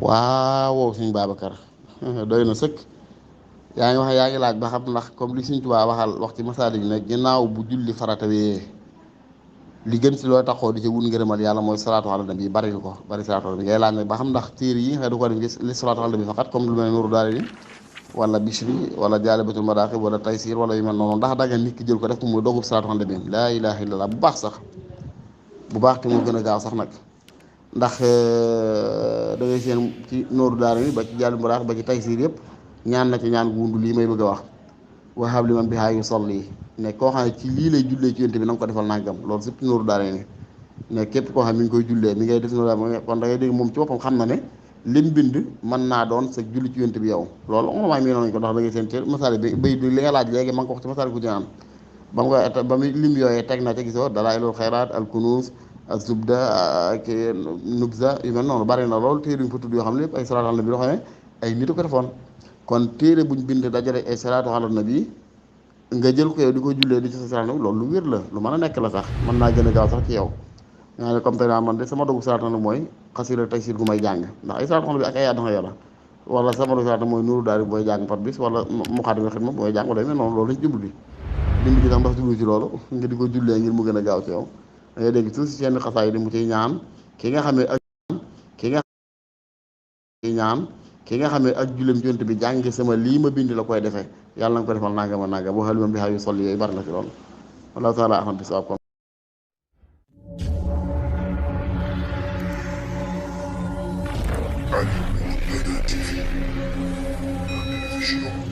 waaw suñ Babacar doy na sëkk. yaa ngi wax yaa ngi laaj ba xam ndax comme li Sëñ Tuubaa wax ci masaalik ne ginnaaw bu julli farata wee li gën si loo taxoo di ci wun ngërëmal yàlla mooy salaatu ala nabi bari ko bari salaatu ala nabi ngay laaj nag ba xam ndax téere yi nga xam ne du ko def li salaatu ala nabi faqat comme lu mel ne Nuuru Daarayni wala Bichri wala Jaalibatul Maraaxib wala Taysiir wala yu mel noonu ndax dagga nit ki jël ko def ko muy dogub salaatu ala nabi laa ilaaha illallaah bu baax sax bu baax te moo gën a gaaw sax nag ndax da ngay seen ci Nuuru Daarayni ba ci Jaalibatul Maraaxib ba ci Taysiir yëpp ñaan na ci ñaan gu wundu lii may bëgg a wax wahab li man bihaa yusalli ne koo xam ne ci lii lay jullee ci yonte bi na nga ko defal nangam loolu surtout Nuuru Daarayni ne képp koo xam mi ngi koy jullee mi ngay def noonu kon da ngay dégg moom ci boppam xam na ne lim bind mën naa doon sa julli ci yonte bi yow loolu ulamaa mi nañ ko ndax da ngay seen ci masaali bi bay li nga laaj léegi ma ngi ko wax ci masaali ku jinaan ba mu ko ba muy lim yooyee teg na ca gisoo dalaa'ilul xayraat al kunuuz az-zubda ak nubza yu mel noonu bari na loolu téere yu fa tudd yoo xam ne lépp ay salaatu ala nabi yoo xam ne ay nit a ko defoon kon téere buñ bind dajale ay salaatu ala nabi nga jël ko yow di ko jullee di ci sa salaatu loolu lu wér la lu mën a nekk la sax mën naa gën a gaaw sax ci yow nga ne comme tey man de sama dogu salaatu ala mooy xasida Taysiir gu may jàng ndax ay salaatu ala nabi ak ay adama yàlla wala sama dogu salaatu mooy Nuuru Daari booy jàng par bis wala Muxaddamatul Xidma booy jàng wala mel noonu loolu lañ jublu di bind gi sax ndax jublu ci loolu nga di ko jullee ngir mu gën a gaaw ci yow da ngay dégg tous seen xasaay di mu ciy ñaan ki nga xamee ak ki nga ñaan ki nga xam ne ak jullem ci yonent bi jàngi sama lii ma bind la koy defee yàlla na nga ko defal nangama nangam boo xam ne bi xaw yu sol yooyu bari na ci loolu wallahu taala ahmad bi sawaab Ali Mourtada TV, la télévision